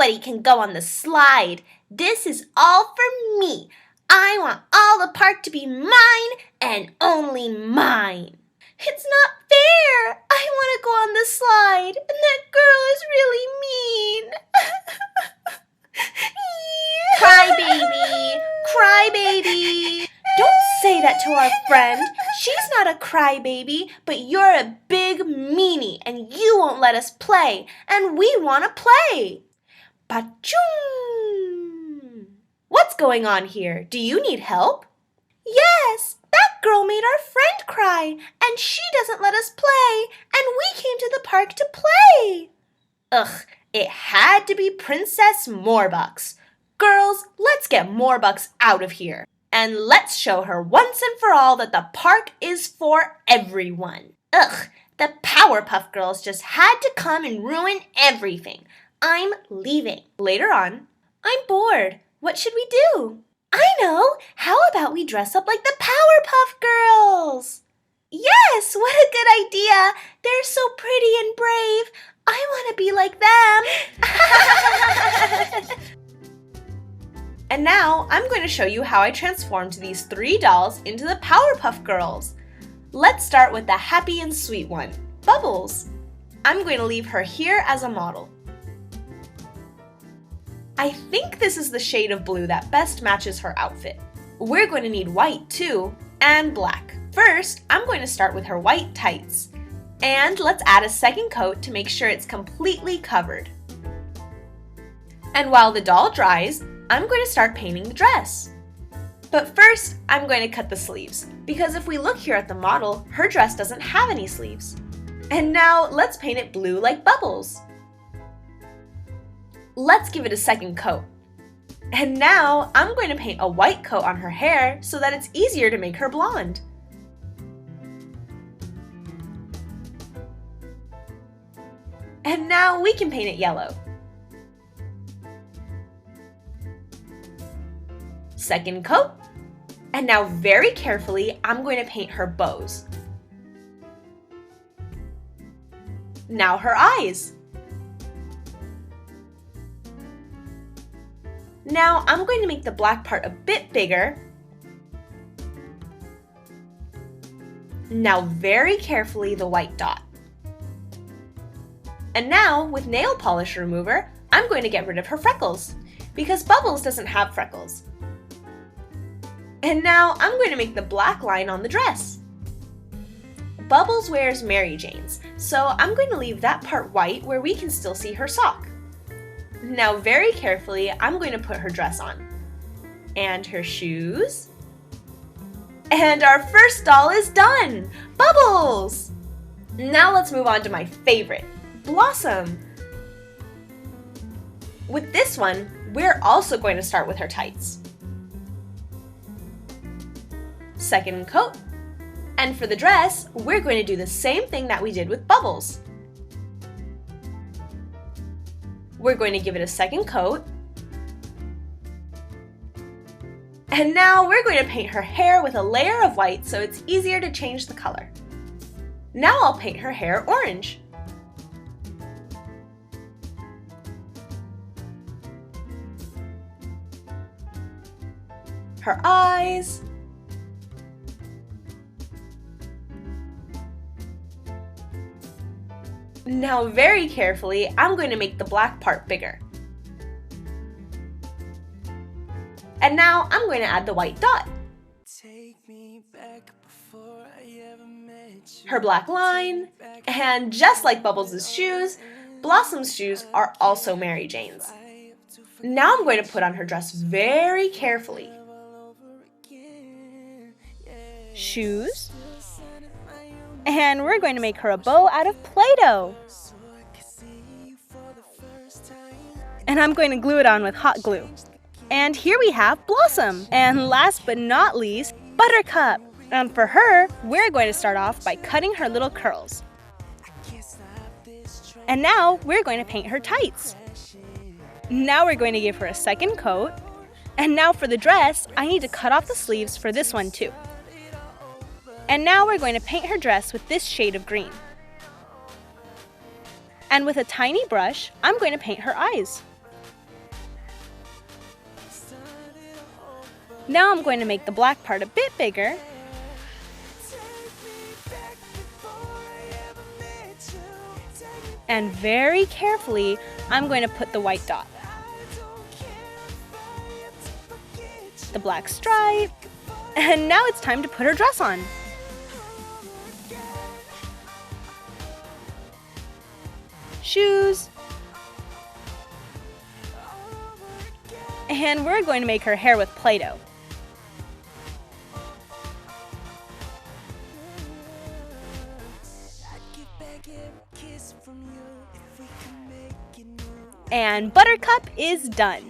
nobody can go on the slide. This is all for me. I want all the park to be mine and only mine. It's not fair. I want to go on the slide, and that girl is really mean. Cry baby, cry baby. Don't say that to our friend. She's not a crybaby, but you're a big meanie, and you won't let us play, and we want to play. Ba-choom! What's going on here? Do you need help? Yes, that girl made our friend cry, and she doesn't let us play, and we came to the park to play. Ugh, it had to be Princess Morebucks. Girls, let's get Morebucks out of here. And let's show her once and for all that the park is for everyone. Ugh, the Powerpuff Girls just had to come and ruin everything. I'm leaving. Later on, I'm bored. What should we do? I know! How about we dress up like the Powerpuff Girls? Yes, what a good idea! They're so pretty and brave. I want to be like them. And now I'm going to show you how I transformed these 3 dolls into the Powerpuff Girls. Let's start with the happy and sweet one, Bubbles. I'm going to leave her here as a model. I think this is the shade of blue that best matches her outfit. We're going to need white too, and black. First, I'm going to start with her white tights. And let's add a second coat to make sure it's completely covered. And while the doll dries, I'm going to start painting the dress. But first, I'm going to cut the sleeves, because if we look here at the model, her dress doesn't have any sleeves. And now let's paint it blue like Bubbles. Let's give it a second coat. And now I'm going to paint a white coat on her hair so that it's easier to make her blonde. And now we can paint it yellow. Second coat. And now very carefully, I'm going to paint her bows. Now her eyes. Now I'm going to make the black part a bit bigger. Now very carefully the white dot. And now with nail polish remover, I'm going to get rid of her freckles, because Bubbles doesn't have freckles. And now I'm going to make the black line on the dress. Bubbles wears Mary Jane's, so I'm going to leave that part white where we can still see her sock. Now very carefully, I'm going to put her dress on. And her shoes. And our first doll is done! Bubbles! Now let's move on to my favorite, Blossom. With this one, we're also going to start with her tights. Second coat. And for the dress, we're going to do the same thing that we did with Bubbles. We're going to give it a second coat. And now we're going to paint her hair with a layer of white so it's easier to change the color. Now I'll paint her hair orange. Her eyes. Now very carefully, I'm going to make the black part bigger. And now I'm going to add the white dot. Her black line, and just like Bubbles' shoes, Blossom's shoes are also Mary Jane's. Now I'm going to put on her dress very carefully. Shoes. And we're going to make her a bow out of Play-Doh. And I'm going to glue it on with hot glue. And here we have Blossom. And last but not least, Buttercup. And for her, we're going to start off by cutting her little curls. And now we're going to paint her tights. Now we're going to give her a second coat. And now for the dress, I need to cut off the sleeves for this one too. And now we're going to paint her dress with this shade of green. And with a tiny brush, I'm going to paint her eyes. Now I'm going to make the black part a bit bigger. And very carefully, I'm going to put the white dot, the black stripe, and now it's time to put her dress on. Shoes. And we're going to make her hair with Play-Doh. And Buttercup is done.